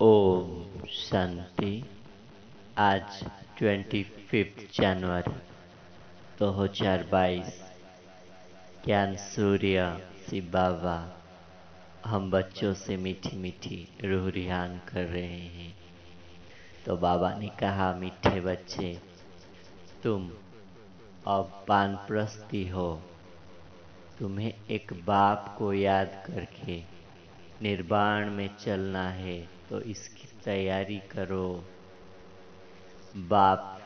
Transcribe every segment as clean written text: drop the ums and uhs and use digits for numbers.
ओम शांति। आज 25 जनवरी 2022। ज्ञान सूर्य शिव बाबा हम बच्चों से मीठी मीठी रूह रिहान कर रहे हैं। तो बाबा ने कहा, मीठे बच्चे, तुम अब वानप्रस्थी हो। तुम्हें एक बाप को याद करके निर्वाण में चलना है, तो इसकी तैयारी करो। बाप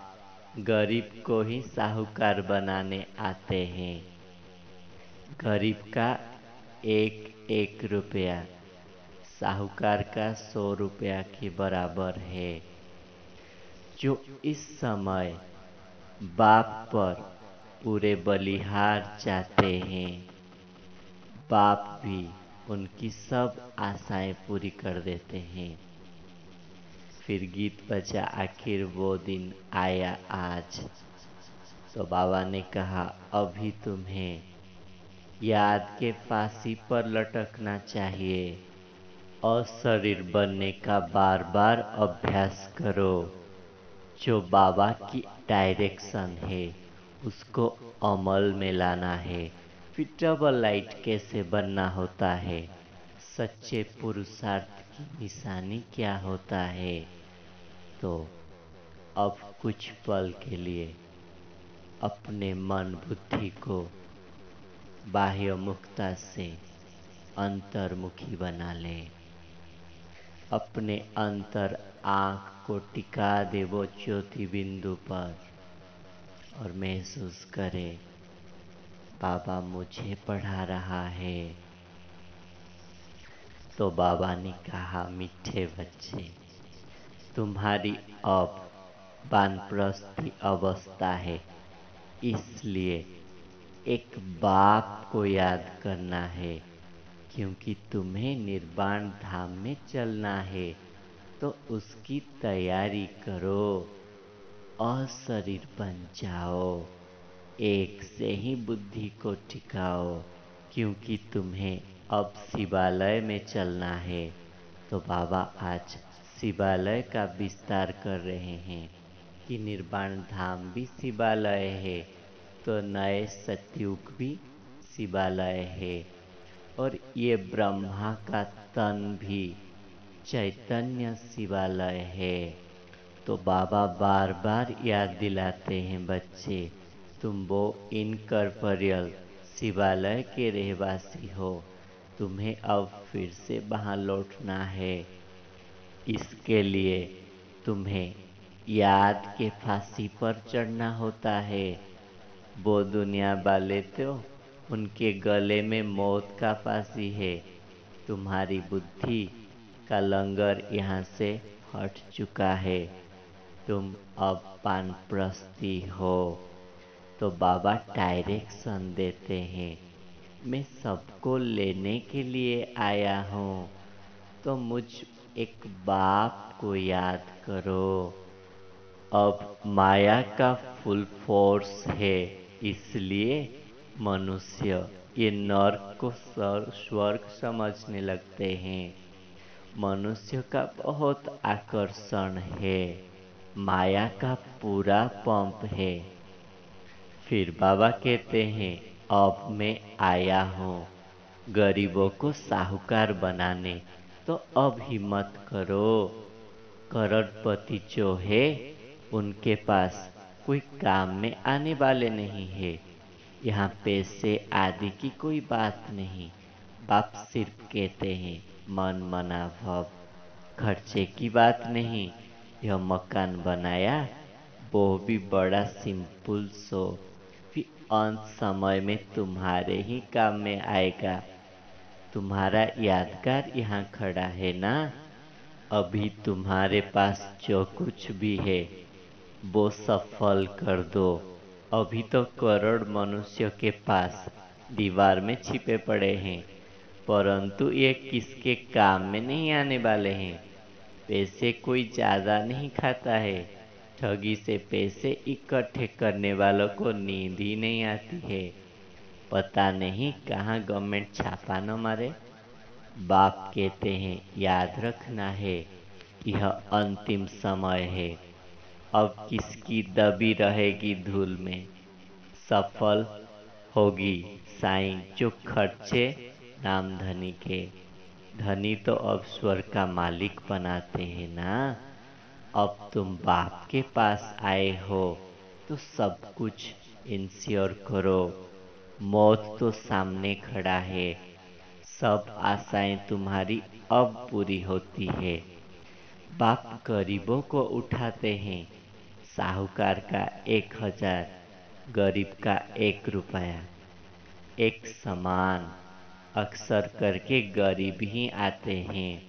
गरीब को ही साहूकार बनाने आते हैं। गरीब का एक एक रुपया साहूकार का 100 रुपया के बराबर है। जो इस समय बाप पर पूरे बलिहार चाहते हैं, बाप भी उनकी सब आशाएं पूरी कर देते हैं। फिर गीत बजा, आखिर वो दिन आया आज। तो बाबा ने कहा, अभी तुम्हें याद के फांसी पर लटकना चाहिए और शरीर बनने का बार बार अभ्यास करो। जो बाबा की डायरेक्शन है उसको अमल में लाना है। फिर डबल लाइट कैसे बनना होता है, सच्चे पुरुषार्थ की निशानी क्या होता है। तो अब कुछ पल के लिए अपने मन बुद्धि को बाह्य मुक्ता से अंतर्मुखी बना ले। अपने अंतर आँख को टिका दे वो ज्योति बिंदु पर और महसूस करे, बाबा मुझे पढ़ा रहा है। तो बाबा ने कहा, मीठे बच्चे, तुम्हारी अब वानप्रस्थी अवस्था है, इसलिए एक बाप को याद करना है। क्योंकि तुम्हें निर्वाण धाम में चलना है, तो उसकी तैयारी करो और शरीर बन जाओ। एक से ही बुद्धि को टिकाओ, क्योंकि तुम्हें अब शिवालय में चलना है। तो बाबा आज शिवालय का विस्तार कर रहे हैं कि निर्वाण धाम भी शिवालय है, तो नए सतयुग भी शिवालय है, और ये ब्रह्मा का तन भी चैतन्य शिवालय है। तो बाबा बार बार याद दिलाते हैं, बच्चे, तुम वो इनकॉर्पोरियल शिवालय के रहवासी हो। तुम्हें अब फिर से वहाँ लौटना है। इसके लिए तुम्हें याद के फांसी पर चढ़ना होता है। वो दुनिया वाले तो उनके गले में मौत का फांसी है। तुम्हारी बुद्धि का लंगर यहाँ से हट चुका है। तुम अब वानप्रस्थी हो। तो बाबा डायरेक्शन देते हैं, मैं सबको लेने के लिए आया हूँ। तो मुझ एक बाप को याद करो। अब माया का फुल फोर्स है, इसलिए मनुष्य ये नर्क को स्वर्ग समझने लगते हैं। मनुष्य का बहुत आकर्षण है, माया का पूरा पंप है। फिर बाबा कहते हैं, अब मैं आया हूँ गरीबों को साहूकार बनाने। तो अब हिम्मत करो। करोड़पति जो है उनके पास कोई काम में आने वाले नहीं है। यहाँ पैसे आदि की कोई बात नहीं। बाप सिर्फ कहते हैं, मन मना भव, खर्चे की बात नहीं। यह मकान बनाया, वो भी बड़ा सिंपल सो, फिर अंत समय में तुम्हारे ही काम में आएगा। तुम्हारा यादगार यहाँ खड़ा है ना। अभी तुम्हारे पास जो कुछ भी है वो सफल कर दो। अभी तो करोड़ मनुष्य के पास दीवार में छिपे पड़े हैं, परंतु ये किसके काम में नहीं आने वाले हैं। पैसे कोई ज्यादा नहीं खाता है। ठगी से पैसे इकट्ठे करने वालों को नींद ही नहीं आती है। पता नहीं कहाँ गवर्नमेंट छापा न मारे। बाप कहते हैं, याद रखना है, यह अंतिम समय है। अब किसकी दबी रहेगी धूल में। सफल होगी साईं जो खर्चे नाम धनी के। धनी तो अब स्वर्ग का मालिक बनाते हैं ना। अब तुम बाप के पास आए हो तो सब कुछ इंश्योर करो। मौत तो सामने खड़ा है। सब आशाएं तुम्हारी अब पूरी होती है। बाप गरीबों को उठाते हैं। साहूकार का 1,000, गरीब का 1 रुपया। एक समान अक्सर करके गरीब ही आते हैं।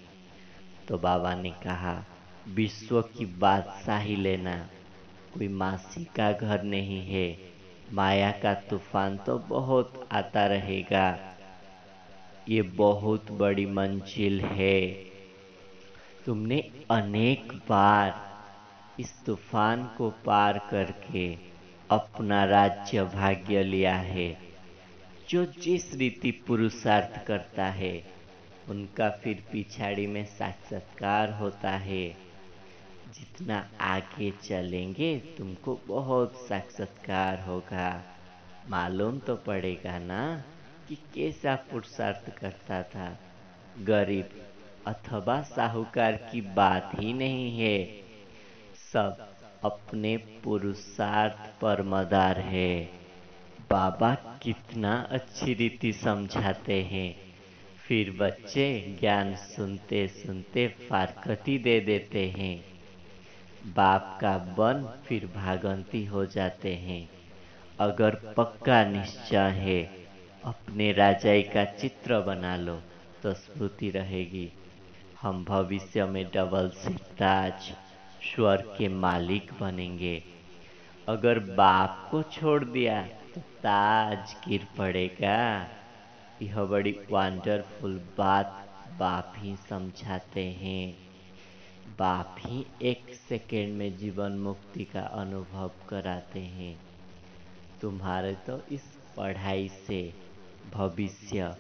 तो बाबा ने कहा, विश्व की बादशाही लेना कोई मासी का घर नहीं है। माया का तूफान तो बहुत आता रहेगा। ये बहुत बड़ी मंजिल है। तुमने अनेक बार इस तूफान को पार करके अपना राज्य भाग्य लिया है। जो जिस रीति पुरुषार्थ करता है उनका फिर पिछाड़ी में साक्षात्कार होता है। जितना आगे चलेंगे तुमको बहुत साक्षात्कार होगा। मालूम तो पड़ेगा ना कि कैसा पुरुषार्थ करता था। गरीब अथवा साहूकार की बात ही नहीं है। सब अपने पुरुषार्थ पर मदार है। बाबा कितना अच्छी रीति समझाते हैं। फिर बच्चे ज्ञान सुनते सुनते फारकती दे देते हैं। बाप का बन फिर भागंती हो जाते हैं। अगर पक्का निश्चय है अपने राजाई का चित्र बना लो तो स्मृति रहेगी। हम भविष्य में डबल सिद्धाज स्वर्ग के मालिक बनेंगे। अगर बाप को छोड़ दिया तो ताज गिर पड़ेगा। यह बड़ी वंडरफुल बात बाप ही समझाते हैं। बाप ही 1 सेकेंड में जीवन मुक्ति का अनुभव कराते हैं। तुम्हारे तो इस पढ़ाई से भविष्य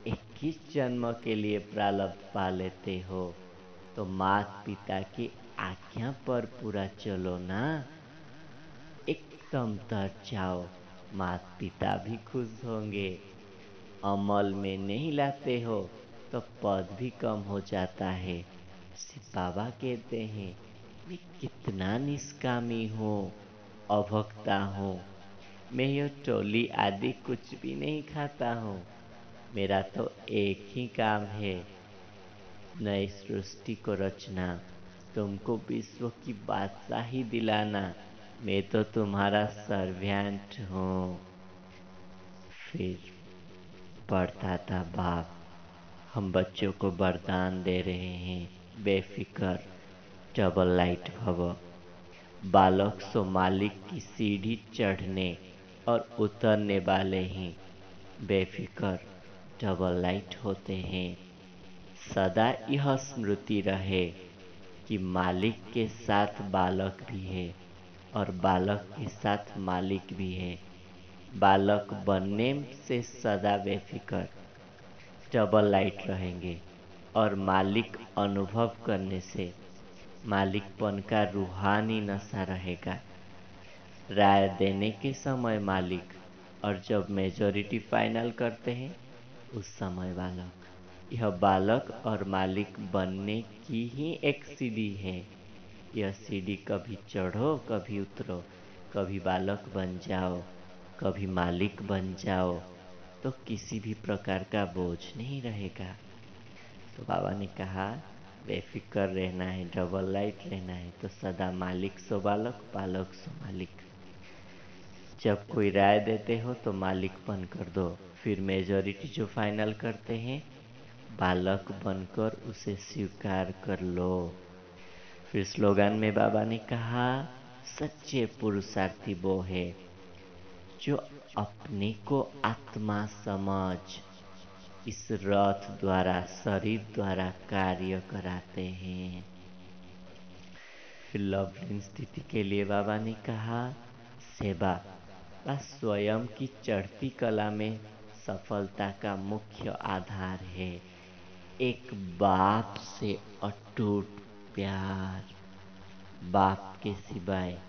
21 जन्म के लिए प्रारब्ध पा लेते हो। तो माता पिता की आज्ञा पर पूरा चलो ना। एकदम तर जाओ, माता पिता भी खुश होंगे। अमल में नहीं लाते हो तो पद भी कम हो जाता है। शिव बाबा कहते हैं, मैं कितना निष्कामी हूँ, अभक्ता हूँ। मैं यह टोली आदि कुछ भी नहीं खाता हूँ। मेरा तो एक ही काम है, नई सृष्टि को रचना, तुमको विश्व की बादशाही दिलाना। मैं तो तुम्हारा सर्वेंट हूँ। फिर पढ़ता था बाप, हम बच्चों को वरदान दे रहे हैं, बेफिक्र डबल लाइट भव। बालक सो मालिक की सीढ़ी चढ़ने और उतरने वाले ही बेफिक्र डबल लाइट होते हैं। सदा यह स्मृति रहे कि मालिक के साथ बालक भी है और बालक के साथ मालिक भी है। बालक बनने से सदा बेफिक्र डबल लाइट रहेंगे और मालिक अनुभव करने से मालिकपन का रूहानी नशा रहेगा। राय देने के समय मालिक और जब मेजॉरिटी फाइनल करते हैं उस समय बालक। यह बालक और मालिक बनने की ही एक सीढ़ी है। यह सीढ़ी कभी चढ़ो कभी उतरो, कभी बालक बन जाओ कभी मालिक बन जाओ, तो किसी भी प्रकार का बोझ नहीं रहेगा। तो बाबा ने कहा, बेफिक्र रहना है, डबल लाइट रहना है तो सदा मालिक सो बालक, बालक सो मालिक। जब कोई राय देते हो तो मालिकपन कर दो। फिर मेजॉरिटी जो फाइनल करते हैं बालक बनकर उसे स्वीकार कर लो। फिर स्लोगन में बाबा ने कहा, सच्चे पुरुषार्थी वो है जो अपने को आत्मा समझ इस रथ द्वारा शरीर द्वारा कार्य कराते हैं। फिर लवलीन स्थिति के लिए बाबा ने कहा, सेवा व स्वयं की चढ़ती कला में सफलता का मुख्य आधार है। एक बाप से अटूट प्यार, बाप के सिवाय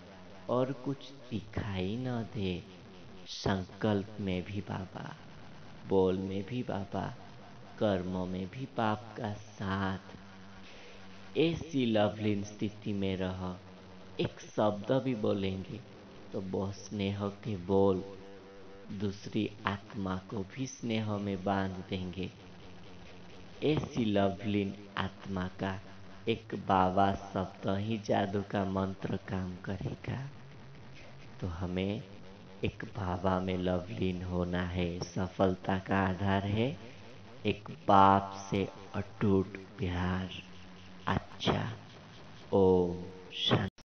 और कुछ दिखाई न दे। संकल्प में भी बाबा, बोल में भी बाबा, कर्मों में भी बाप का साथ। ऐसी लवलीन स्थिति में रह, एक शब्द भी बोलेंगे तो वो स्नेह के बोल दूसरी आत्मा को भी स्नेह में बांध देंगे। ऐसी लवलीन आत्मा का एक बाबा शब्द ही जादू का मंत्र काम करेगा। तो हमें एक बाबा में लवलीन होना है। सफलता का आधार है एक बाप से अटूट प्यार। अच्छा, ओम शांति।